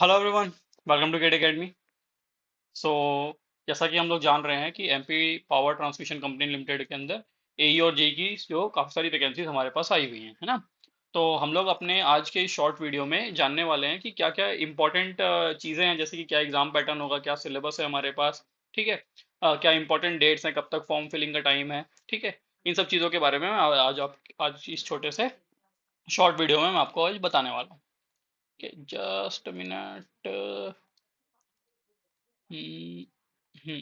Hello everyone, welcome to GATE academy. So जैसा कि हम लोग जान रहे हैं कि MP power transmission company limited के अंदर एई और जेई की जो काफ़ी सारी वैकेंसीज हमारे पास आई हुई हैं, है ना। तो हम लोग अपने आज के इस शॉर्ट वीडियो में जानने वाले हैं कि क्या क्या इंपॉर्टेंट चीज़ें हैं, जैसे कि क्या एग्जाम पैटर्न होगा, क्या सिलेबस है हमारे पास, ठीक है। क्या इंपॉर्टेंट डेट्स हैं, कब तक फॉर्म फिलिंग का टाइम है, ठीक है। इन सब चीज़ों के बारे में मैं आज इस छोटे से शॉर्ट वीडियो में मैं आपको आज बताने वाला हूँ। Just minute. हम्म, हम्म,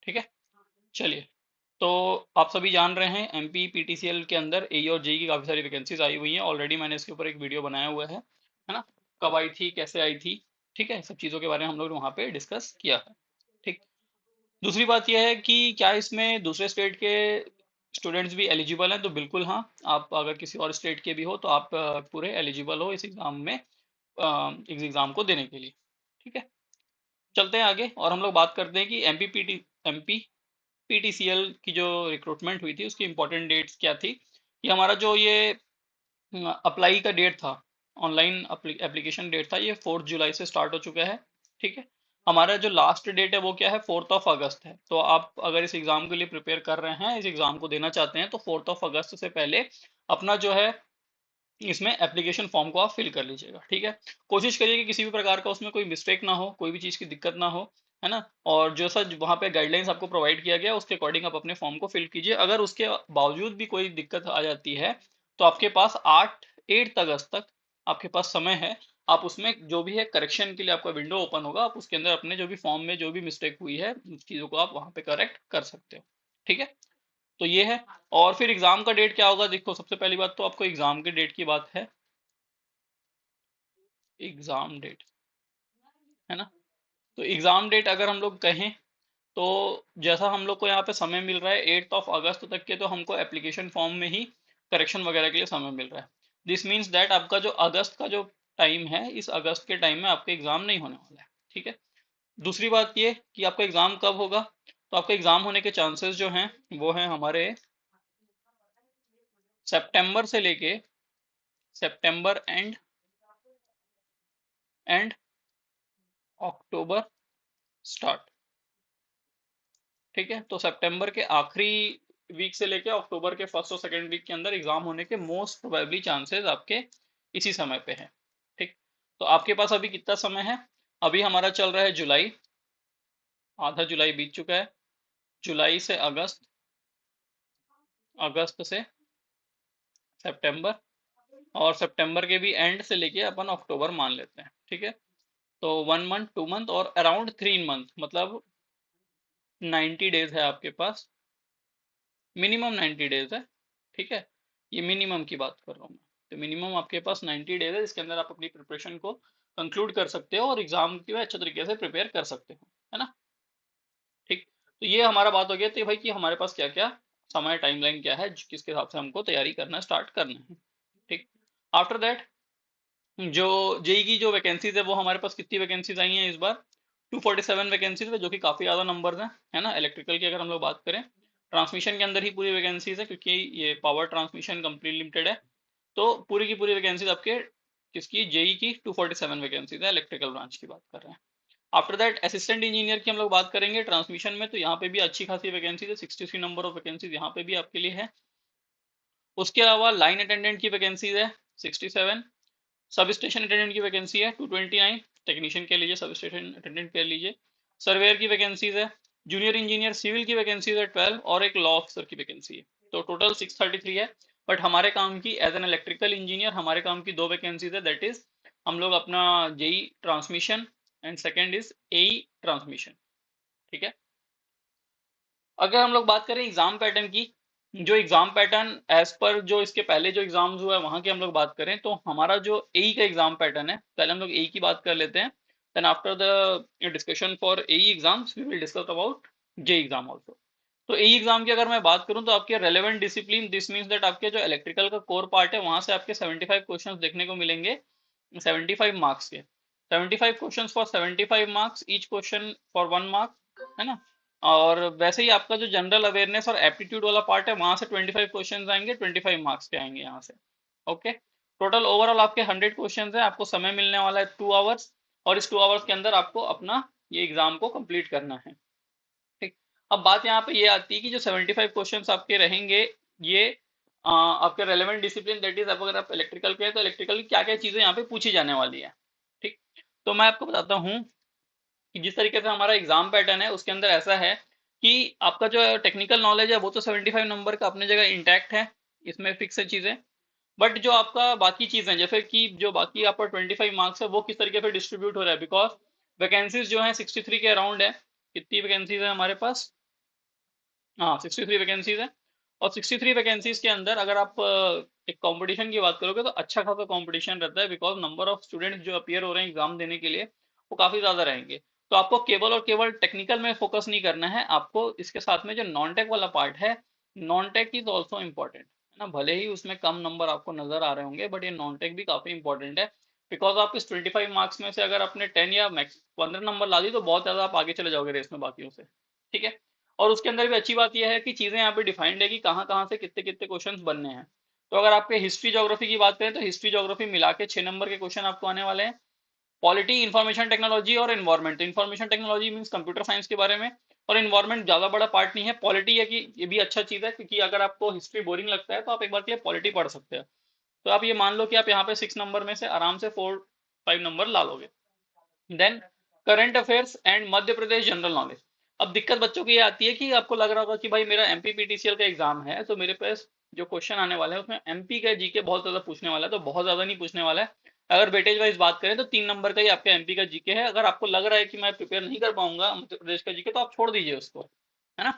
ठीक है। चलिए, तो आप सभी जान रहे हैं एमपी पीटीसीएल के अंदर ए और जेई की काफ़ी सारी वैकेंसीज आई हुई हैं। ऑलरेडी मैंने इसके ऊपर एक वीडियो बनाया हुआ है ना। कब आई थी, कैसे आई थी, ठीक है, सब चीज़ों के बारे में हम लोग वहाँ पे डिस्कस किया है। ठीक। दूसरी बात यह है कि क्या इसमें दूसरे स्टेट के स्टूडेंट्स भी एलिजिबल हैं, तो बिल्कुल हाँ। आप अगर किसी और स्टेट के भी हो तो आप पूरे एलिजिबल हो इस एग्ज़ाम में, इस एग्ज़ाम को देने के लिए। ठीक है। चलते हैं आगे और हम लोग बात करते हैं कि एमपी पीटीसीएल की जो रिक्रूटमेंट हुई थी उसकी इंपॉर्टेंट डेट्स क्या थी। कि हमारा जो ये अप्लाई का डेट था, ऑनलाइन एप्लीकेशन डेट था, ये 4 जुलाई से स्टार्ट हो चुका है। ठीक है। हमारा जो लास्ट डेट है वो क्या है, 4 अगस्त है। तो आप अगर इस एग्जाम के लिए प्रिपेयर कर रहे हैं, इस एग्जाम को देना चाहते हैं, तो 4 अगस्त से पहले अपना जो है इसमें एप्लीकेशन फॉर्म को आप फिल कर लीजिएगा। ठीक है। कोशिश करिए कि किसी भी प्रकार का उसमें कोई मिस्टेक ना हो, कोई भी चीज़ की दिक्कत ना हो, है ना। और जो सा वहाँ पे गाइडलाइंस आपको प्रोवाइड किया गया उसके अकॉर्डिंग आप अपने फॉर्म को फिल कीजिए। अगर उसके बावजूद भी कोई दिक्कत आ जाती है तो आपके पास 8 अगस्त तक आपके पास समय है। आप उसमें जो भी है करेक्शन के लिए आपका विंडो ओपन होगा, आप उसके अंदर अपने जो भी फॉर्म में जो भी मिस्टेक हुई है उस चीज़ों को आप वहाँ पे करेक्ट कर सकते हो। ठीक है। तो ये है। और फिर एग्जाम का डेट क्या होगा, देखो सबसे पहली बात तो आपको एग्जाम के डेट की बात है। एग्जाम डेट, है ना। तो एग्जाम डेट अगर हम लोग कहें तो जैसा हम लोग को यहाँ पे समय मिल रहा है 8 अगस्त तक के, तो हमको एप्लीकेशन फॉर्म में ही करेक्शन वगैरह के लिए समय मिल रहा है। दिस मीन्स दैट आपका जो अगस्त का जो टाइम है, इस अगस्त के टाइम में आपका एग्जाम नहीं होने वाला है। ठीक है। दूसरी बात ये कि आपका एग्जाम कब होगा, तो आपका एग्जाम होने के चांसेस जो हैं वो हैं हमारे सितंबर से लेके सितंबर एंड अक्टूबर स्टार्ट। ठीक है। तो सितंबर के आखिरी वीक से लेके अक्टूबर के फर्स्ट और सेकेंड वीक के अंदर एग्जाम होने के मोस्ट प्रोबेबली चांसेस आपके इसी समय पे हैं। ठीक। तो आपके पास अभी कितना समय है, अभी हमारा चल रहा है जुलाई, आधा जुलाई बीत चुका है। जुलाई से अगस्त, अगस्त से सितंबर, और सितंबर के भी एंड से लेके अपन अक्टूबर मान लेते हैं। ठीक है। तो 1 मंथ, 2 मंथ और अराउंड 3 मंथ, मतलब 90 डेज है आपके पास। मिनिमम 90 डेज है। ठीक है। ये मिनिमम की बात कर रहा हूँ मैं। तो मिनिमम आपके पास 90 डेज है, इसके अंदर आप अपनी प्रिपरेशन को कंक्लूड कर सकते हो और एग्जाम की अच्छे तरीके से प्रिपेयर कर सकते हो, है ना। ठीक। तो ये हमारा बात हो गया तो भाई कि हमारे पास क्या क्या समय, टाइमलाइन क्या है, किसके हिसाब से हमको तैयारी करना स्टार्ट करना है। ठीक। आफ्टर दैट जो जेई की जो वैकेंसीज है वो हमारे पास कितनी वैकेंसीज आई हैं इस बार, 247 वैकेंसीज है, जो कि काफ़ी ज़्यादा नंबर्स हैं, है ना। इलेक्ट्रिकल की अगर हम लोग बात करें, ट्रांसमिशन के अंदर ही पूरी वैकेंसीज है क्योंकि ये पावर ट्रांसमिशन कंपनी लिमिटेड है। तो पूरी की पूरी वैकेंसीज आपके किसकी, जेई की 247 वैकेंसीज है, इलेक्ट्रिकल ब्रांच की बात कर रहे हैं। आफ्टर दैट असिस्टेंट इंजीनियर की हम लोग बात करेंगे ट्रांसमिशन में, तो यहाँ पे भी अच्छी खासी वैकेंसीज है, 63 नंबर ऑफ वैकेंसीज यहाँ पे भी आपके लिए है। उसके अलावा लाइन अटेंडेंट की वैकेंसीज है 67, सब स्टेशन अटेंडेंट की वैकेंसी है 229, टेक्नीशियन के लीजिए, सब स्टेशन अटेंडेंट के लीजिए। सर्वेयर की वैकेंसीज है, जूनियर इंजीनियर सिविल की वैकेंसीज है 12, और एक लॉ ऑफिसर की वैकेंसी है। तो टोटल 633 है। बट हमारे काम की एज एन इलेक्ट्रिकल इंजीनियर हमारे काम की दो वैकेंसीज है, दैट इज हम लोग अपना JE transmission and second is AE transmission. ठीक है। अगर हम लोग बात करें एग्जाम पैटर्न की, जो एग्जाम पैटर्न एज पर जो इसके पहले जो एग्जाम्स हुआ है वहां की हम लोग बात करें, तो हमारा जो एई का एग्जाम पैटर्न है, पहले हम लोग एई की बात कर लेते हैं। Then after the discussion for AE exams we will discuss about J exam also. तो एई एग्जाम की अगर मैं बात करूं तो आपके relevant discipline, this means that आपके जो इलेक्ट्रिकल का कोर पार्ट है वहां से आपके 75 क्वेश्चंस देखने को मिलेंगे, 75 मार्क्स के। 75 questions for 75 marks, each question for 1 mark, है ना। और वैसे ही आपका जो जनरल अवेयरनेस और एप्टीट्यूड वाला पार्ट है वहां से 25 क्वेश्चन आएंगे, 25 मार्क्स के आएंगे यहाँ से। ओके। टोटल ओवरऑल आपके 100 क्वेश्चन है, आपको समय मिलने वाला है 2 आवर्स, और इस 2 आवर्स के अंदर आपको अपना ये एग्जाम को कंप्लीट करना है। ठीक। अब बात यहाँ पे ये आती है कि जो 75 क्वेश्चंस आपके रहेंगे, ये आपके रेलेवेंट डिसिप्लिन, दैट इज अगर आप इलेक्ट्रिकल के हैं तो इलेक्ट्रिकल की क्या क्या चीजें यहाँ पे पूछी जाने वाली है। ठीक। तो मैं आपको बताता हूँ कि जिस तरीके से हमारा एग्जाम पैटर्न है उसके अंदर ऐसा है कि आपका जो टेक्निकल नॉलेज है वो तो 75 नंबर का अपनी जगह इंटैक्ट है, इसमें फिक्स है चीजें। बट जो आपका बाकी चीजें जैसे कि जो बाकी आपका 25 मार्क्स है वो किस तरीके से डिस्ट्रीब्यूट हो रहा है, बिकॉज वैकेंसीज जो है 63 के अराउंड है। कितनी वैकेंसीज है हमारे पास? हाँ, 63 वैकेंसीज है। और 63 वैकेंसीज के अंदर अगर आप एक कंपटीशन की बात करोगे तो अच्छा खासा कंपटीशन रहता है, बिकॉज नंबर ऑफ स्टूडेंट्स जो अपीयर हो रहे हैं एग्जाम देने के लिए वो काफी ज्यादा रहेंगे। तो आपको केवल और केवल टेक्निकल में फोकस नहीं करना है, आपको इसके साथ में जो नॉन टेक वाला पार्ट है, non tech is also important है ना। भले ही उसमें कम नंबर आपको नजर आ रहे होंगे बट ये नॉन टेक भी काफी इंपॉर्टेंट है, बिकॉज आप इस 25 मार्क्स में से अगर आपने 10 या मैक्स 15 नंबर ला दी तो बहुत ज्यादा आप आगे चले जाओगे रेस में बाकियों से। ठीक है। और उसके अंदर भी अच्छी बात यह है कि चीजें यहाँ पे डिफाइंड है कि कहाँ कहाँ से कितने कितने क्वेश्चंस बनने हैं। तो अगर आपके हिस्ट्री ज्योग्राफी की बात करें तो हिस्ट्री ज्योग्राफी मिला के 6 नंबर के क्वेश्चन आपको आने वाले हैं। पॉलिटी, इंफॉर्मेशन टेक्नोलॉजी और इन्वायरमेंट, तो information technology means computer science के बारे में, और इन्वायरमेंट ज्यादा बड़ा पार्ट नहीं है। पॉलिटी है कि ये भी अच्छा चीज है, क्योंकि अगर आपको हिस्ट्री बोरिंग लगता है तो आप एक बार के लिए पॉलिटी पढ़ सकते हैं। तो आप ये मान लो कि आप यहाँ पे 6 नंबर में से आराम से 4-5 नंबर ला लोगे। Then current affairs and Madhya Pradesh general knowledge. अब दिक्कत बच्चों की ये आती है कि आपको लग रहा होगा कि भाई मेरा एमपीपीटीसीएल का एग्जाम है तो मेरे पास जो क्वेश्चन आने वाले हैं उसमें एमपी का जीके बहुत ज्यादा पूछने वाला है, तो बहुत ज्यादा नहीं पूछने वाला है। अगर वेटेज वाइज बात करें तो 3 नंबर का ही आपका एमपी का जीके है। अगर आपको लग रहा है कि मैं प्रिपेयर नहीं कर पाऊंगा मध्य प्रदेश का जीके तो आप छोड़ दीजिए उसको, है ना।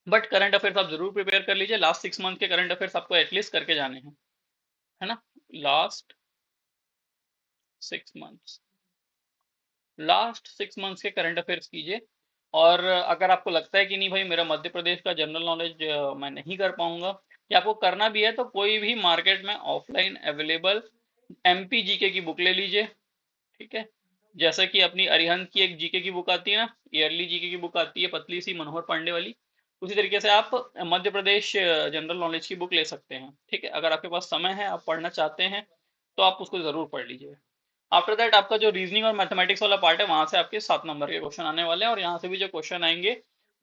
बट करंट अफेयर्स आप जरूर प्रिपेयर कर लीजिए, लास्ट 6 मंथ के करंट अफेयर्स आपको एटलीस्ट करके जाने हैं, है ना। लास्ट 6 मंथ्स, लास्ट 6 मंथ्स के करंट अफेयर्स कीजिए। और अगर आपको लगता है कि नहीं भाई मेरा मध्य प्रदेश का जनरल नॉलेज मैं नहीं कर पाऊंगा, या आपको करना भी है तो कोई भी मार्केट में ऑफलाइन अवेलेबल एमपी जीके की बुक ले लीजिए। ठीक है। जैसे कि अपनी अरिहंत की एक जीके की बुक आती है ना, ईयरली जीके की बुक आती है पतली सी मनोहर पांडे वाली, उसी तरीके से आप मध्य प्रदेश जनरल नॉलेज की बुक ले सकते हैं। ठीक है, अगर आपके पास समय है, आप पढ़ना चाहते हैं तो आप उसको जरूर पढ़ लीजिए। आफ्टर दैट आपका जो रीजनिंग और मैथमेटिक्स वाला पार्ट है वहां से आपके 7 नंबर के क्वेश्चन आने वाले हैं, और यहाँ से भी जो क्वेश्चन आएंगे,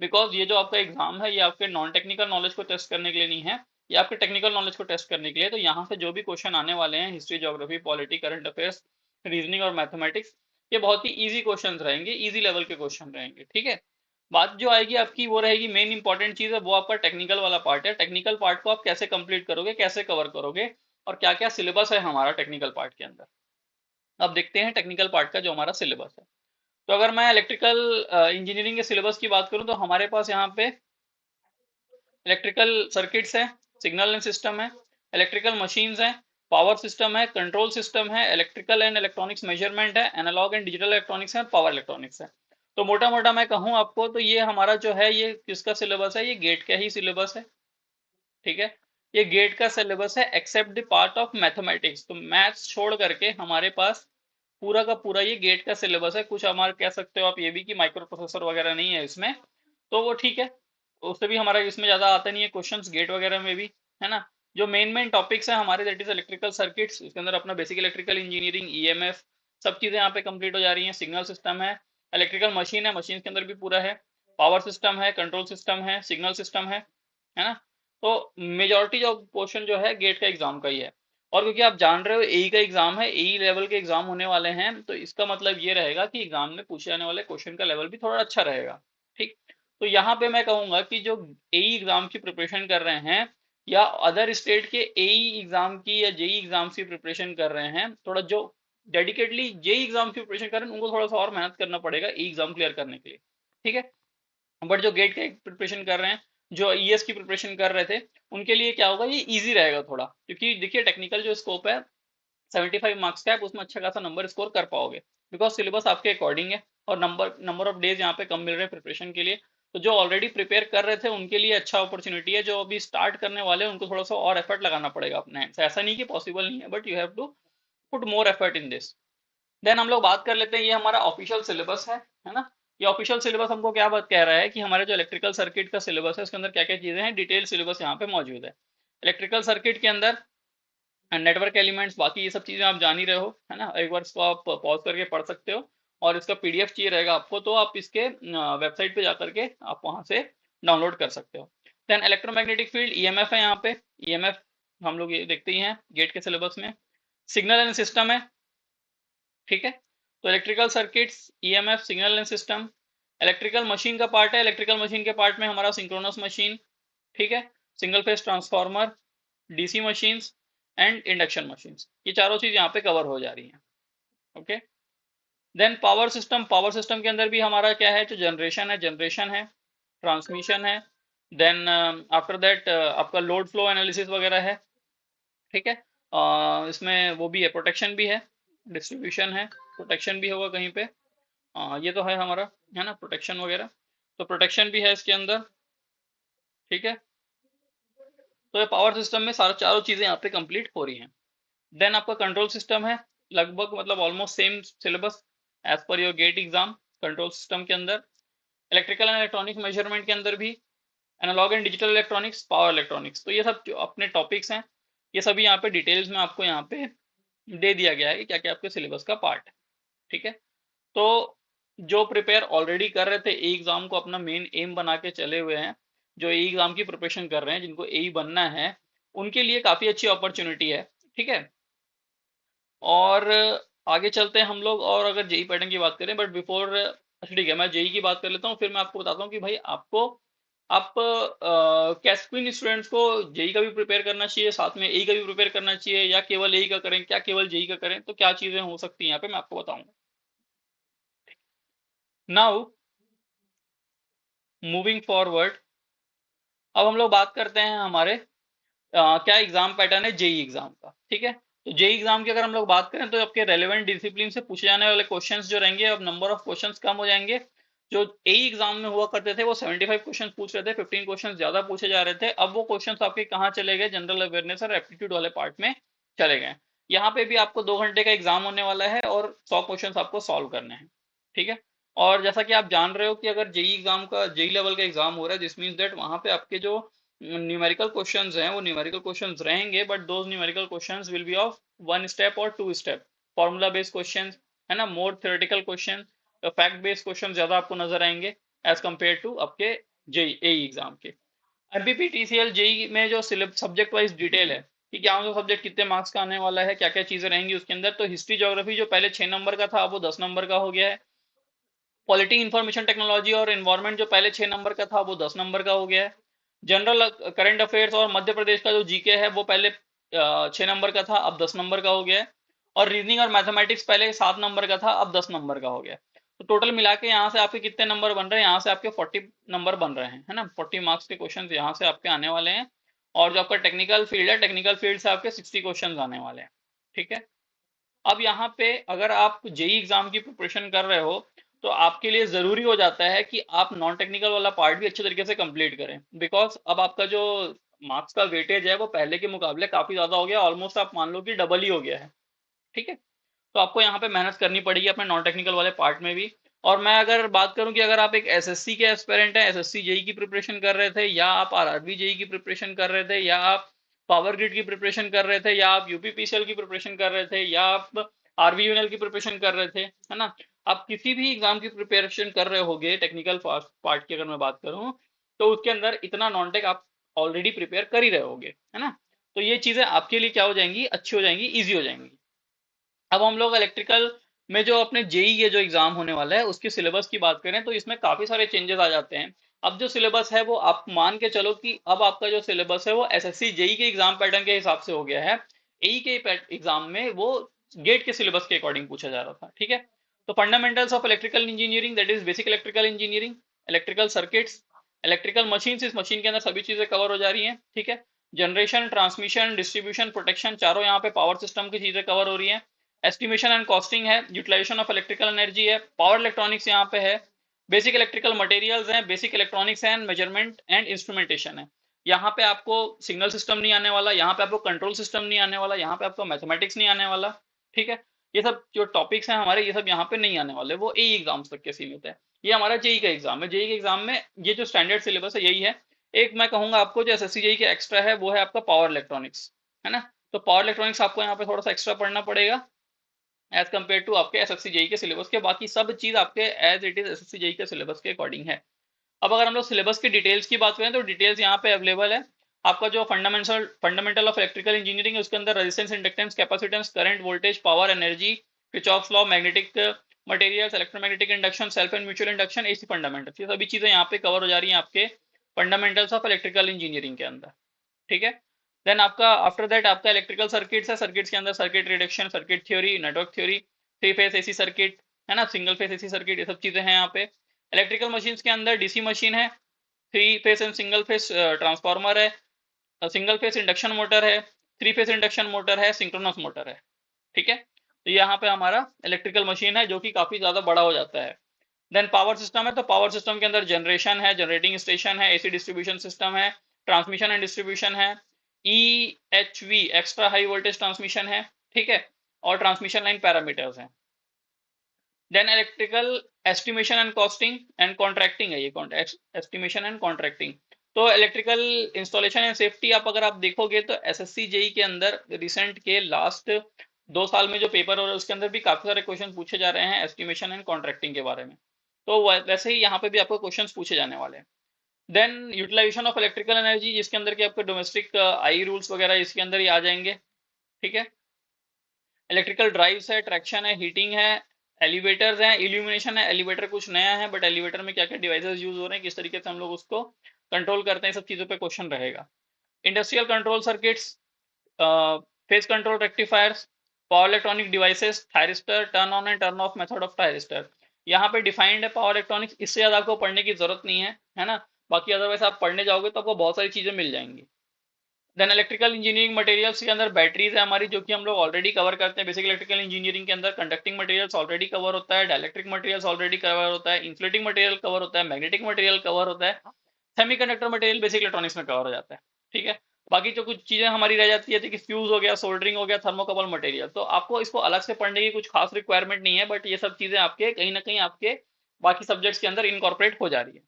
बिकॉज ये जो आपका एग्जाम है ये आपके नॉन टेक्निकल नॉलेज को टेस्ट करने के लिए नहीं है, ये आपके टेक्निकल नॉलेज को टेस्ट करने के लिए। तो यहाँ से जो भी क्वेश्चन आने वाले हैं, history, geography, polity, current affairs, reasoning और मैथमेटिक्स, ये बहुत ही इजी क्वेश्चन रहेंगे, इजी लेवल के क्वेश्चन रहेंगे। ठीक है। बात जो आएगी आपकी वो रहेगी, मेन इंपॉर्टेंट चीज है वो आपका टेक्निकल वाला पार्ट है। टेक्निकल पार्ट को आप कैसे कंप्लीट करोगे, कैसे कवर करोगे, और क्या क्या सिलेबस है हमारा टेक्निकल पार्ट के अंदर। अब देखते हैं टेक्निकल पार्ट का जो हमारा सिलेबस है। तो अगर मैं इलेक्ट्रिकल इंजीनियरिंग के सिलेबस की बात करूं तो हमारे पास यहाँ पे इलेक्ट्रिकल सर्किट्स है, सिग्नल एंड सिस्टम है, इलेक्ट्रिकल मशीन्स है, पावर सिस्टम है, कंट्रोल सिस्टम है, इलेक्ट्रिकल एंड इलेक्ट्रॉनिक्स मेजरमेंट है, एनालॉग एंड डिजिटल इलेक्ट्रॉनिक्स है, पावर इलेक्ट्रॉनिक्स है। तो मोटा मोटा मैं कहूँ आपको तो ये हमारा जो है ये किसका सिलेबस है, ये गेट का ही सिलेबस है। ठीक है। ये गेट का सिलेबस है except the part of mathematics, तो मैथ्स छोड़ करके हमारे पास पूरा का पूरा ये गेट का सिलेबस है। कुछ हमारे कह सकते हो आप ये भी कि माइक्रो प्रोसेसर वगैरह नहीं है इसमें, तो वो ठीक है, उससे भी हमारा इसमें ज्यादा आता नहीं है क्वेश्चंस गेट वगैरह में भी, है ना। जो मेन मेन टॉपिक्स है हमारे दैट इज इलेक्ट्रिकल सर्किट्स, इसके अंदर अपना बेसिक इलेक्ट्रिकल इंजीनियरिंग, ईएमएफ, सब चीजें यहाँ पे कंप्लीट हो जा रही हैं। सिग्नल सिस्टम है, इलेक्ट्रिकल मशीन है, मशीन के अंदर भी पूरा है, पावर सिस्टम है, कंट्रोल सिस्टम है, सिग्नल सिस्टम है ना। तो मेजोरिटी जो पोर्शन जो है गेट का एग्जाम का ही है। और क्योंकि आप जान रहे हो एई का एग्जाम है, एई लेवल के एग्जाम होने वाले हैं, तो इसका मतलब ये रहेगा कि एग्जाम में पूछे जाने वाले क्वेश्चन का लेवल भी थोड़ा अच्छा रहेगा। ठीक। तो यहाँ पे मैं कहूंगा कि जो एई एग्जाम की प्रिपरेशन कर रहे हैं, या अदर स्टेट के एई एग्जाम की या जेई एग्जाम की प्रिपरेशन कर रहे हैं, थोड़ा जो डेडिकेटली जेई एग्जाम की प्रिपरेशन कर रहे हैं उनको थोड़ा सा और मेहनत करना पड़ेगा ई एग्जाम क्लियर करने के लिए। ठीक है। बट जो गेट के प्रिपरेशन कर रहे हैं, जो ईएस की प्रिपरेशन कर रहे थे, उनके लिए क्या होगा, ये इजी रहेगा थोड़ा, क्योंकि देखिए टेक्निकल जो स्कोप है 75 मार्क्स का है, उसमें अच्छा खासा नंबर स्कोर कर पाओगे, बिकॉज सिलेबस आपके अकॉर्डिंग है, और नंबर नंबर ऑफ डेज यहाँ पे कम मिल रहे हैं प्रिपरेशन के लिए। तो जो ऑलरेडी प्रिपेयर कर रहे थे उनके लिए अच्छा अपॉर्चुनिटी है, जो अभी स्टार्ट करने वाले हैं उनको थोड़ा सा और एफर्ट लगाना पड़ेगा अपने हैंड से। ऐसा नहीं कि पॉसिबल नहीं है, but you have to put more effort in this. Then हम लोग बात कर लेते हैं, ये हमारा ऑफिशियल सिलेबस है ना। ये ऑफिशियल सिलेबस हमको क्या बात कह रहा है कि हमारे जो इलेक्ट्रिकल सर्किट का सिलेबस है उसके अंदर क्या क्या चीजें हैं, डिटेल सिलेबस यहाँ पे मौजूद है। इलेक्ट्रिकल सर्किट के अंदर नेटवर्क एलिमेंट्स, बाकी ये सब चीजें आप जान ही रहे हो, है ना। एक बार इसको आप पॉज करके पढ़ सकते हो, और इसका पीडीएफ चाहिए रहेगा आपको तो आप इसके वेबसाइट पे जा करके आप वहां से डाउनलोड कर सकते हो। देन इलेक्ट्रोमैग्नेटिक फील्ड, ईएमएफ है यहाँ पे। ईएमएफ हम लोग ये देखते ही हैं गेट के सिलेबस में। सिग्नल एंड सिस्टम है, ठीक है। तो electrical circuits, EMF, signal and system. Electrical machine का पार्ट है, इलेक्ट्रिकल मशीन के पार्ट में हमारा सिंक्रोनस मशीन, ठीक है, single phase transformer, DC machines and induction machines, ये चारों चीज यहाँ पे कवर हो जा रही हैं। Okay. Then power system, power system के अंदर भी हमारा क्या है, जो जनरेशन है, ट्रांसमिशन है। देन आफ्टर दैट आपका लोड फ्लो एनालिसिस वगैरह है, ठीक है। इसमें वो भी है, प्रोटेक्शन भी है, डिस्ट्रीब्यूशन है, प्रोटेक्शन भी होगा कहीं पे। ये तो है हमारा, है ना, प्रोटेक्शन वगैरह। तो प्रोटेक्शन भी है इसके अंदर, ठीक है। तो ये पावर सिस्टम में सारा चारों चीजें यहाँ पे कंप्लीट हो रही हैं। देन आपका कंट्रोल सिस्टम है, लगभग मतलब almost same syllabus as per your GATE exam. Control system के अंदर इलेक्ट्रिकल एंड इलेक्ट्रॉनिक मेजरमेंट के अंदर भी analog and digital electronics, power electronics, तो ये सब जो अपने टॉपिक्स हैं, ये सभी यहाँ पे डिटेल्स में आपको यहाँ पे दे दिया गया है कि क्या क्या आपके सिलेबस का पार्ट है, ठीक है। तो जो प्रिपेयर ऑलरेडी कर रहे थे, ए एग्जाम को अपना मेन एम बना के चले हुए हैं, जो ए एग्जाम की प्रिपरेशन कर रहे हैं, जिनको ए बनना है, उनके लिए काफी अच्छी अपॉर्चुनिटी है, ठीक है। और आगे चलते हैं हम लोग, और अगर जेई पैटर्न की बात करें, बट बिफोर, अच्छा ठीक है, मैं जेई की बात कर लेता हूँ, फिर मैं आपको बताता हूँ कि भाई आपको, आप कैस्पिन स्टूडेंट्स को जेई का भी प्रिपेयर करना चाहिए, साथ में ए का भी प्रिपेयर करना चाहिए, या केवल ए का करें, क्या केवल जेई का करें, तो क्या चीजें हो सकती हैं यहाँ पे मैं आपको बताऊंगा। नाउ मूविंग फॉरवर्ड, अब हम लोग बात करते हैं हमारे क्या एग्जाम पैटर्न है जेई एग्जाम का, ठीक है। तो जेई एग्जाम की अगर हम लोग बात करें, तो आपके रेलेवेंट डिसिप्लिन से पूछे जाने वाले क्वेश्चंस जो रहेंगे, अब नंबर ऑफ क्वेश्चंस कम हो जाएंगे। जो ए एग्जाम में हुआ करते थे वो 75 क्वेश्चंस पूछ रहे थे, 15 क्वेश्चंस ज्यादा पूछे जा रहे थे, अब वो क्वेश्चंस आपके कहाँ चले गए, जनरल अवेयरनेस और एप्टीट्यूड वाले पार्ट में चले गए। यहाँ पे भी आपको 2 घंटे का एग्जाम होने वाला है, और 100 क्वेश्चन आपको सॉल्व करने हैं, ठीक है। और जैसा कि आप जान रहे हो कि अगर जेई एग्जाम का, जेई लेवल का एग्जाम हो रहा है, दिस मीन्स दैट वहां पे आपके जो न्यूमेरिकल क्वेश्चंस हैं वो न्यूमेरिकल क्वेश्चंस रहेंगे, but those numerical questions will be of 1 step और 2 स्टेप, फॉर्मूला बेस्ड क्वेश्चंस, है ना, more theoretical question, fact based question ज्यादा आपको नजर आएंगे एज कम्पेयर टू आपके जेई ए एग्जाम के। एमपीपीटीसीएल जेई में जो सब्जेक्ट वाइज डिटेल है कि क्या कौन सा सब्जेक्ट कितने मार्क्स का आने वाला है, क्या क्या चीजें रहेंगी उसके अंदर, तो हिस्ट्री ज्योग्राफी जो पहले 6 नंबर का था, अब वो 10 नंबर का हो गया है। पॉलिटी इंफॉर्मेशन टेक्नोलॉजी और एनवायरनमेंट जो पहले 6 नंबर का था, वो 10 नंबर का हो गया है। जनरल करंट अफेयर्स और मध्य प्रदेश का जो जीके है, वो पहले 6 नंबर का था, अब 10 नंबर का हो गया है। और रीजनिंग और मैथमेटिक्स पहले 7 नंबर का था, अब 10 नंबर का हो गया। तो टोटल मिला के यहाँ से आपके कितने नंबर बन रहे हैं, यहाँ से आपके 40 नंबर बन रहे हैं, है ना, 40 मार्क्स के क्वेश्चन यहाँ से आपके आने वाले हैं। और जो आपका टेक्निकल फील्ड है, टेक्निकल फील्ड से आपके 60 क्वेश्चन आने वाले हैं, ठीक है। अब यहाँ पे अगर आप जेई एग्जाम की प्रिपरेशन कर रहे हो, तो आपके लिए जरूरी हो जाता है कि आप नॉन टेक्निकल वाला पार्ट भी अच्छे तरीके से कंप्लीट करें, बिकॉज अब आपका जो मार्क्स का वेटेज है वो पहले के मुकाबले काफी ज्यादा हो गया, ऑलमोस्ट आप मान लो कि डबल ही हो गया है, ठीक है। तो आपको यहाँ पे मेहनत करनी पड़ेगी अपने नॉन टेक्निकल वाले पार्ट में भी। और मैं अगर बात करूं कि अगर आप एक एसएससी के एस्पिरेंट हैं, एसएससी जेई की प्रिपरेशन कर रहे थे, या आप आरआरबी जेई की प्रिपरेशन कर रहे थे, या आप पावर ग्रिड की प्रिपरेशन कर रहे थे, या आप यूपीपीसीएल की प्रिपरेशन कर रहे थे, या आप आरवीयूएनएल की प्रिपरेशन कर रहे थे, है ना, आप किसी भी एग्जाम की प्रिपरेशन कर रहे होगे टेक्निकल पार्ट की अगर मैं बात करूं, तो उसके अंदर इतना नॉन टेक आप ऑलरेडी प्रिपेयर कर ही रहे होगे, है ना। तो ये चीजें आपके लिए क्या हो जाएंगी, अच्छी हो जाएंगी, ईजी हो जाएंगी। अब हम लोग इलेक्ट्रिकल में जो अपने जेई के जो एग्जाम होने वाला है उसकी सिलेबस की बात करें, तो इसमें काफी सारे चेंजेस आ जाते हैं। अब जो सिलेबस है वो आप मान के चलो कि अब आपका जो सिलेबस है वो एसएससी जेई के एग्जाम पैटर्न के हिसाब से हो गया है। एई के एग्जाम में वो गेट के सिलेबस के अकॉर्डिंग पूछा जा रहा था, ठीक है। तो fundamentals of electrical engineering, that is basic electrical engineering, electrical circuits, electrical machine, इस मशीन के अंदर सभी चीजें कवर हो जा रही हैं, ठीक है। जनरेशन, ट्रांसमिशन, डिस्ट्रीब्यूशन, प्रोटेक्शन, चारों यहाँ पे पावर सिस्टम की चीजें कवर हो रही हैं। एस्टिमेशन एंड कॉस्टिंग है, यूटिलाइजेशन ऑफ इलेक्ट्रिकल एनर्जी है, पावर इलेक्ट्रॉनिक्स यहाँ पे है, बेसिक इलेक्ट्रिकल मटेरियल्स हैं, basic electronics and measurement and instrumentation है। यहाँ पे आपको सिग्नल सिस्टम नहीं आने वाला, यहाँ पे आपको कंट्रोल सिस्टम नहीं आने वाला, यहाँ पे आपको मैथमेटिक्स नहीं आने वाला, ठीक है। ये सब जो टॉपिक्स हैं हमारे, ये सब यहाँ पे नहीं आने वाले, वो ए एग्जाम्स तक के सीमित है। ये हमारा जेई का एग्जाम है, जेई के एग्जाम में ये जो स्टैंडर्ड सिलेबस है यही है। एक मैं कहूंगा आपको जो एसएससी जेई के एक्स्ट्रा है वो है आपका पावर इलेक्ट्रॉनिक्स, है ना। तो पावर इलेक्ट्रॉनिक्स आपको यहाँ पे थोड़ा सा एक्स्ट्रा पढ़ना पड़ेगा एज कम्पेयर टू आपके एसएससी जेई के सिलेबस के। बाकी सब चीज आपके as it is SSC JE के सिलेबस के अकॉर्डिंग है। अब अगर हम लोग सिलेबस की डिटेल्स की बात करें तो डिटेल्स यहाँ पे अवेलेबल है। आपका जो फंडामेंटल ऑफ इलेक्ट्रिकल इंजीनियरिंग है उसके अंदर resistance, inductance, capacitance, current, voltage, power, energy, Kirchhoff's law, magnetic materials, electromagnetic induction, self and mutual induction, ऐसी फंडामेंटल्स, ये सभी चीजें यहाँ पे कवर हो जा रही हैं आपके फंडामेंटल्स ऑफ इलेक्ट्रिकल इंजीनियरिंग के अंदर। ठीक है। देन आपका आफ्टर दैट आपका इलेक्ट्रिकल सर्किट्स है। सर्किट्स के अंदर circuit reduction, circuit theory, network theory, three phase AC circuit है ना, सिंगल फेस एसी सर्किट, ये सब चीजें हैं यहाँ पे। इलेक्ट्रिकल मशीन्स के अंदर डीसी मशीन है, three phase and single phase transformer है, सिंगल फेस इंडक्शन मोटर है, थ्री फेस इंडक्शन मोटर है, सिंक्रोनस मोटर है। ठीक है। तो यहाँ पे हमारा इलेक्ट्रिकल मशीन है जो कि काफी ज्यादा बड़ा हो जाता है। देन पावर सिस्टम है, तो पावर सिस्टम के अंदर जनरेशन है, जनरेटिंग स्टेशन है, एसी डिस्ट्रीब्यूशन सिस्टम है, ट्रांसमिशन एंड डिस्ट्रीब्यूशन है, EHV extra high voltage transmission है। ठीक है। और ट्रांसमिशन लाइन पैरामीटर्स हैं। Then electrical estimation and costing and contracting है, ये एस्टिमेशन एंड कॉन्ट्रैक्टिंग। तो इलेक्ट्रिकल इंस्टॉलेशन एंड सेफ्टी अगर आप देखोगे तो एसएससी जेई के अंदर रिसेंट के लास्ट 2 साल में जो पेपर हो रहा है उसके अंदर भी काफी सारे क्वेश्चन पूछे जा रहे हैं एस्टिमेशन एंड कॉन्ट्रैक्टिंग के बारे में। तो वैसे ही यहाँ पे भी आपको क्वेश्चन पूछे जाने वाले हैं। Then utilization of electrical energy, जिसके अंदर के आपके डोमेस्टिक आई रूल्स वगैरह इसके अंदर ही आ जाएंगे। ठीक है। इलेक्ट्रिकल ड्राइव्स है, ट्रैक्शन है, हीटिंग है, एलिवेटर्स हैं, इल्यूमिनेशन है। एलिवेटर कुछ नया है बट एलिवेटर में क्या क्या डिवाइसेस यूज हो रहे हैं, किस तरीके से हम लोग उसको कंट्रोल करते हैं, सब चीजों पे क्वेश्चन रहेगा। Industrial control circuits, phase control rectifiers, power electronic devices, thyristor, turn on and turn off method of thyristor. यहाँ पे डिफाइंड है पावर इलेक्ट्रॉनिक्स, इससे ज्यादा आपको पढ़ने की जरूरत नहीं है ना। बाकी अदरवाइज आप पढ़ने जाओगे तो आपको बहुत सारी चीजें मिल जाएंगी। देन इलेक्ट्रिकल इंजीनियरिंग मटेरियल्स के अंदर बैटरीज है हमारी, जो कि हम लोग ऑलरेडी कवर करते हैं। बेसिक इलेक्ट्रिकल इंजीनियरिंग के अंदर कंडक्टिंग मटेरियल्स ऑलरेडी कवर होता है, डाइलेक्ट्रिक मटेरियल्स ऑलरेडी कवर होता है, इंसुलेटिंग मटेरियल कवर होता है, मैग्नेटिक मटेरियल कवर होता है, सेमीकंडक्टर मटेरियल बेसिक इलेक्ट्रॉनिक्स में कवर हो जाता है। ठीक है। बाकी जो कुछ चीजें हमारी रह जाती है कि फ्यूज हो गया, सोल्डरिंग हो गया, थर्मोकपल मटेरियल, तो आपको इसको अलग से पढ़ने की कुछ खास रिक्वायरमेंट नहीं है, बट ये सब चीजें आपके कहीं ना कहीं आपके बाकी सब्जेक्ट्स के अंदर इनकॉर्पोरेट हो जा रही है।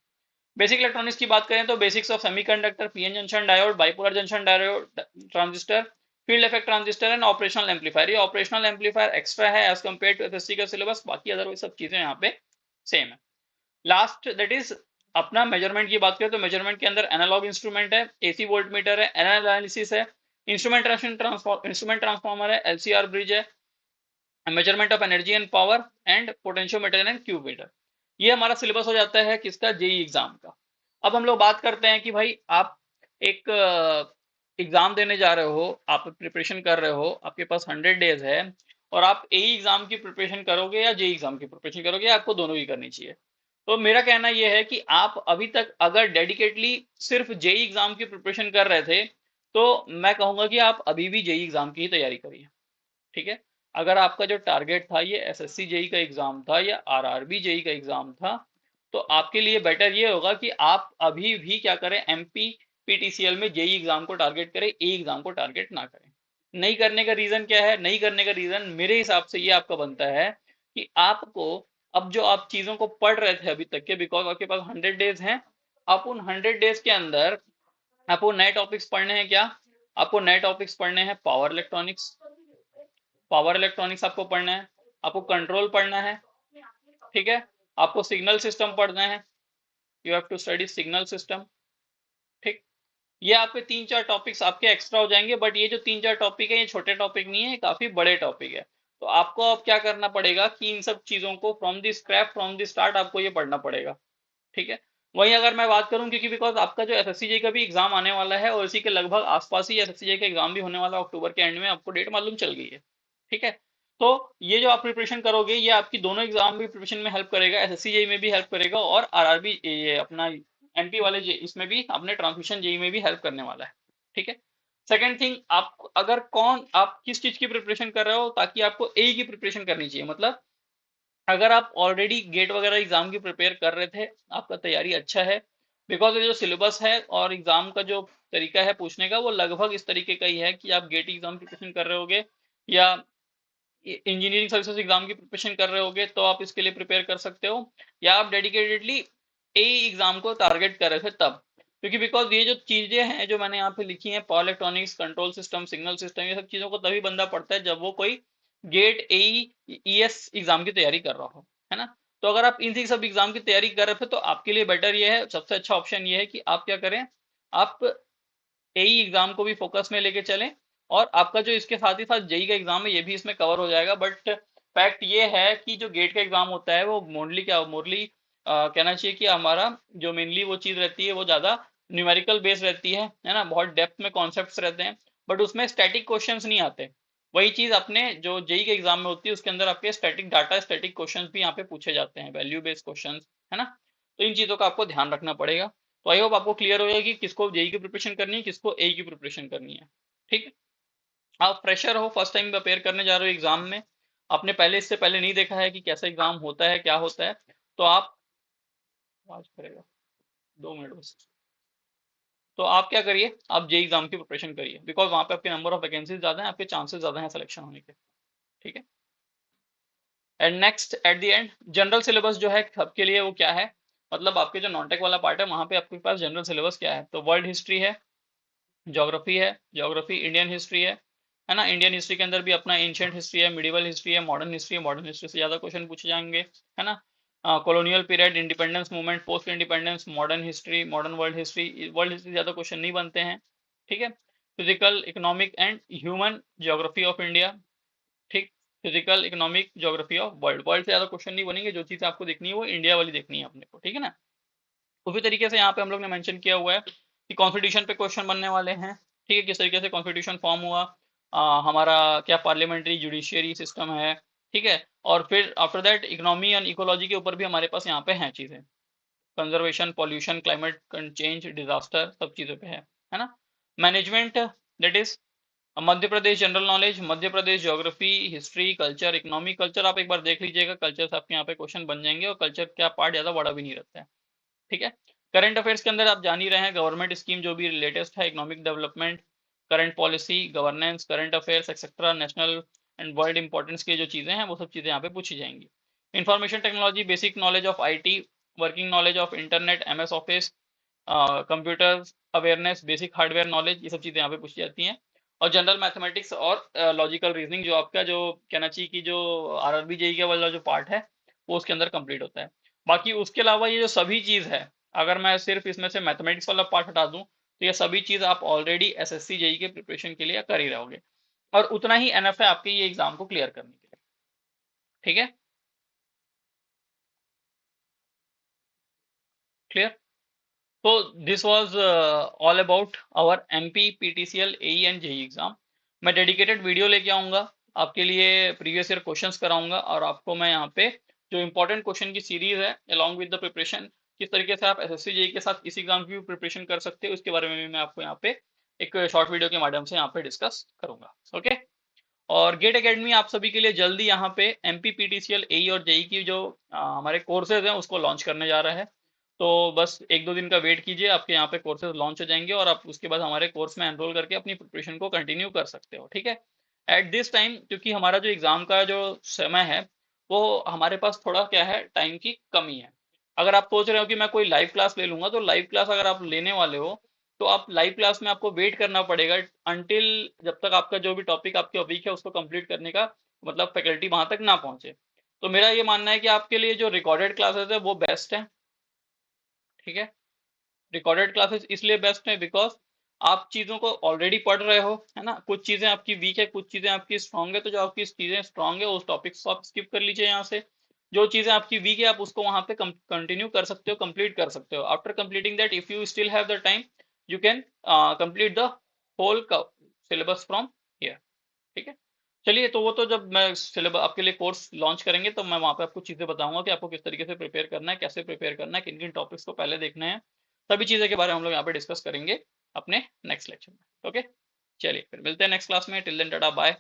बेसिक इलेक्ट्रॉनिक्स की बात करें तो basics of semiconductor, PN junction diode, bipolar junction diode, transistor, field effect transistor and operational amplifier. ये ऑपरेशनल एम्पलीफायर एक्स्ट्रा है एज कम्पेयर टू एसएससी का सिलेबस, बाकी अदरवाइज सब चीजें यहाँ पे सेम है। लास्ट दैट इज अपना मेजरमेंट की बात करें तो मेजरमेंट के अंदर एनालॉग इंस्ट्रूमेंट है, एसी वोल्ट मीटर है, एनालिसिस है, इंस्ट्रूमेंट ट्रांसफॉर्मर है, एलसीआर ब्रिज है, measurement of energy and power and potentiometer and cube meter. ये हमारा सिलेबस हो जाता है किसका, जेई एग्जाम का। अब हम लोग बात करते हैं कि भाई आप एक एग्जाम देने जा रहे हो, आप प्रिपरेशन कर रहे हो, आपके पास 100 डेज है, और आप एई एग्जाम की प्रिपरेशन करोगे या जेई एग्जाम की प्रिपरेशन करोगे, आपको दोनों ही करनी चाहिए। तो मेरा कहना यह है कि आप अभी तक अगर डेडिकेटली सिर्फ जेई एग्जाम की प्रिपरेशन कर रहे थे तो मैं कहूंगा कि आप अभी भी जेई एग्जाम की ही तैयारी करिए। ठीक है। अगर आपका जो टारगेट था ये एसएससी जेई का एग्जाम था या आरआरबी जेई का एग्जाम था, तो आपके लिए बेटर ये होगा कि आप अभी भी क्या करें, एमपी पीटीसीएल में जेई एग्जाम को टारगेट करें, ए एग्जाम को टारगेट ना करें। नहीं करने का रीजन क्या है, नहीं करने का रीजन मेरे हिसाब से ये आपका बनता है कि आपको अब जो आप चीजों को पढ़ रहे थे अभी तक के, बिकॉज आपके पास 100 डेज हैं, आप उन 100 डेज के अंदर आपको नए टॉपिक्स पढ़ने हैं। क्या आपको नए टॉपिक्स पढ़ने हैं? पावर इलेक्ट्रॉनिक्स, पावर इलेक्ट्रॉनिक्स आपको पढ़ना है, आपको कंट्रोल पढ़ना है। ठीक है। आपको सिग्नल सिस्टम पढ़ना है, you have to study signal system. ठीक। ये आपके 3-4 टॉपिक्स आपके एक्स्ट्रा हो जाएंगे, बट ये जो 3-4 टॉपिक है ये छोटे टॉपिक नहीं है, ये काफी बड़े टॉपिक है। तो आपको अब क्या करना पड़ेगा कि इन सब चीजों को from the scrap, from the start आपको ये पढ़ना पड़ेगा। ठीक है। वहीं अगर मैं बात करूं, क्योंकि बिकॉज आपका जो एसएससी का भी एग्जाम आने वाला है और इसी के लगभग आसपास ही एसएससी का एग्जाम भी होने वाला है, अक्टूबर के एंड में, आपको डेट मालूम चल गई है। ठीक है। तो ये जो आप प्रिपरेशन करोगे ये आपकी दोनों एग्जाम भी प्रिपरेशन में हेल्प करेगा, एसएससी जेई में भी हेल्प करेगा और आरआरबी ये अपना एमपी वाले जे इसमें भी, अपने ट्रांसमिशन जेई में भी हेल्प करने वाला है। ठीक है। सेकेंड थिंग, आप अगर आप किस चीज की प्रिपरेशन कर रहे हो, ताकि आपको ए की प्रिपरेशन करनी चाहिए। मतलब अगर आप ऑलरेडी गेट वगैरह एग्जाम की प्रिपेयर कर रहे थे, आपका तैयारी अच्छा है, बिकॉज ये जो सिलेबस है और एग्जाम का जो तरीका है पूछने का वो लगभग इस तरीके का ही है कि आप गेट एग्जाम की प्रिपरेशन कर रहे होगे या इंजीनियरिंग सर्विसेज एग्जाम की प्रिपरेशन कर रहे होगे तो आप इसके लिए प्रिपेयर कर सकते हो, या आप डेडिकेटेडली ए एग्जाम को टारगेट कर रहे थे तब। क्योंकि बिकॉज ये जो चीजें हैं जो मैंने यहाँ पे लिखी हैं, power electronics, control system, signal system, ये सब चीजों को तभी बंदा पढ़ता है जब वो कोई गेट एईएस एग्जाम की तैयारी कर रहा हो, है ना। तो अगर आप इन सब एग्जाम की तैयारी कर रहे थे तो आपके लिए बेटर ये है, सबसे अच्छा ऑप्शन ये है कि आप क्या करें, आप एई एग्जाम को भी फोकस में लेके चलें, और आपका जो इसके साथ ही साथ जेई का एग्जाम है ये भी इसमें कवर हो जाएगा। बट फैक्ट ये है कि जो गेट का एग्जाम होता है वो मोरली कहना चाहिए कि हमारा जो मेनली वो चीज रहती है वो ज्यादा न्यूमेरिकल बेस्ड रहती है ना, बहुत डेप्थ में कॉन्सेप्ट्स रहते हैं, बट उसमें स्टैटिक क्वेश्चंस नहीं आते। वही चीज अपने जो जेई के एग्जाम में होती है उसके अंदर आपके स्टैटिक डाटा, स्टैटिक क्वेश्चंस भी यहाँ पे पूछे जाते हैं, वैल्यू बेस्ड क्वेश्चंस, है ना। तो इन चीजों का आपको ध्यान रखना पड़ेगा। तो आई होप आपको क्लियर हो गया कि किसको जेई की प्रिपरेशन करनी है, किसको ए की प्रिपरेशन करनी है। ठीक है। आप फ्रेशर हो, फर्स्ट टाइम प्रिपेयर करने जा रहे हो एग्जाम में, आपने पहले इससे पहले नहीं देखा है कि कैसा एग्जाम होता है, क्या होता है, तो आप आवाज करेगा 2 मिनट बस। तो आप क्या करिए, आप जेई एग्जाम की प्रिपरेशन करिए, बिकॉज वहां पे आपके नंबर ऑफ वैकेंसीज ज्यादा हैं, आपके चांसेस ज्यादा हैं सिलेक्शन होने के। ठीक है। And next at the end, general syllabus जो है सबके लिए वो क्या है, मतलब आपके जो नॉन टेक वाला पार्ट है वहां पे आपके पास जनरल सिलेबस क्या है, तो वर्ल्ड हिस्ट्री है, ज्योग्राफी है, ज्योग्राफी इंडियन हिस्ट्री है ना, इंडियन हिस्ट्री के अंदर भी अपना एंशियंट हिस्ट्री है, मिडिवल हिस्ट्री है, मॉडर्न हिस्ट्री से ज्यादा क्वेश्चन पूछे जाएंगे, है ना। Colonial period, independence movement, post independence, modern history, modern world history ज्यादा क्वेश्चन नहीं बनते हैं। ठीक है। Physical, economic and human geography of India. ठीक। Physical, economic, geography of world, world से ज्यादा क्वेश्चन नहीं बनेंगे, जो चीज आपको देखनी है वो इंडिया वाली देखनी है अपने को, ठीक है ना। उसी तरीके से यहाँ पे हम लोग ने मेंशन किया हुआ है कि कॉन्स्टिट्यूशन पे क्वेश्चन बनने वाले हैं। ठीक है, किस तरीके से कॉन्स्टिट्यूशन फॉर्म हुआ, हमारा क्या पार्लियामेंट्री जुडिशियरी सिस्टम है। ठीक है। और फिर after that economy and ecology के ऊपर भी हमारे पास यहाँ पे हैं चीजें, conservation, pollution, climate change, disaster, सब चीजों पे है ना। Management, that is Madhya Pradesh general knowledge, Madhya Pradesh geography, history, culture, economy, culture आप एक बार देख लीजिएगा, कल्चर से आपके यहाँ पे क्वेश्चन बन जाएंगे, और कल्चर क्या पार्ट ज्यादा बड़ा भी नहीं रहता है। ठीक है। करंट अफेयर्स के अंदर आप जान ही रहे हैं, गवर्नमेंट स्कीम जो भी लेटेस्ट है, economic development, current policy, governance, current affairs etcetera, national and world importance की जो चीजें हैं वो सब चीजें यहाँ पे पूछी जाएंगी। Information technology, basic knowledge of IT, working knowledge of internet, MS office, computer awareness, basic hardware knowledge, ये सब चीजें यहाँ पे पूछी जाती हैं। और जनरल मैथमेटिक्स और लॉजिकल रीजनिंग, जो आपका जो कहना चाहिए कि जो आरआरबी जेई का वाला जो पार्ट है वो उसके अंदर कंप्लीट होता है। बाकी उसके अलावा ये जो सभी चीज है, अगर मैं सिर्फ इसमें से मैथमेटिक्स वाला पार्ट हटा दूं तो ये सभी चीज आप ऑलरेडी एसएससी जेई के प्रिपरेशन के लिए कर ही रहोगे, और उतना ही एनफ है आपके ये एग्जाम को क्लियर करने के लिए। ठीक है। Clear. So this was all about our MP PTCL AE and JE exam. मैं डेडिकेटेड वीडियो लेके आऊंगा आपके लिए, प्रीवियस ईयर क्वेश्चंस कराऊंगा, और आपको मैं यहाँ पे जो इंपॉर्टेंट क्वेश्चन की सीरीज है अलॉन्ग विद द प्रिपरेशन, किस तरीके से आप एसएससी जेई के साथ इस एग्जाम की भी प्रिपरेशन कर सकते हो, उसके बारे में भी मैं आपको यहाँ पे एक शॉर्ट वीडियो के माध्यम से यहाँ पे डिस्कस करूंगा। ओके। और गेट एकेडमी आप सभी के लिए जल्दी यहाँ पे एमपी पीटीसीएल एई और जेई की जो हमारे कोर्सेज हैं उसको लॉन्च करने जा रहा है। तो बस 1-2 दिन का वेट कीजिए, आपके यहाँ पे कोर्सेज लॉन्च हो जाएंगे, और आप उसके बाद हमारे कोर्स में एनरोल करके अपनी प्रिपरेशन को कंटिन्यू कर सकते हो। ठीक है। एट दिस टाइम, क्योंकि हमारा जो एग्जाम का जो समय है वो हमारे पास थोड़ा क्या है, टाइम की कमी है। अगर आप सोच रहे हो कि मैं कोई लाइव क्लास ले लूंगा, तो लाइव क्लास अगर आप लेने वाले हो तो आप लाइव क्लास में आपको वेट करना पड़ेगा अनटिल जब तक आपका जो भी टॉपिक आपके वीक है उसको कंप्लीट करने का मतलब फैकल्टी वहां तक ना पहुंचे। तो मेरा ये मानना है कि आपके लिए जो रिकॉर्डेड क्लासेस है वो बेस्ट है। ठीक है। रिकॉर्डेड क्लासेस इसलिए बेस्ट है बिकॉज आप चीजों को ऑलरेडी पढ़ रहे हो, है ना, कुछ चीजें आपकी वीक है, कुछ चीजें आपकी स्ट्रांग है, तो जो आपकी चीजें स्ट्रांग है उस टॉपिक को आप स्किप कर लीजिए यहाँ से। जो चीजें आपकी वीक है आप उसको वहां पे कंटिन्यू कर सकते हो, कंप्लीट कर सकते हो। After completing that, if you still have the time, you can complete the whole syllabus from here. ठीक है। चलिए, तो वो तो जब मैं सिलेबस आपके लिए कोर्स लॉन्च करेंगे तो मैं वहाँ पे आपको चीज़ें बताऊंगा कि आपको किस तरीके से प्रिपेयर करना है, कैसे प्रिपेयर करना है, किन किन टॉपिक्स को पहले देखना है, सभी चीज़ें के बारे में हम लोग यहाँ पे डिस्कस करेंगे अपने नेक्स्ट लेक्चर में। ओके। चलिए फिर मिलते हैं नेक्स्ट क्लास में। Till then tata bye.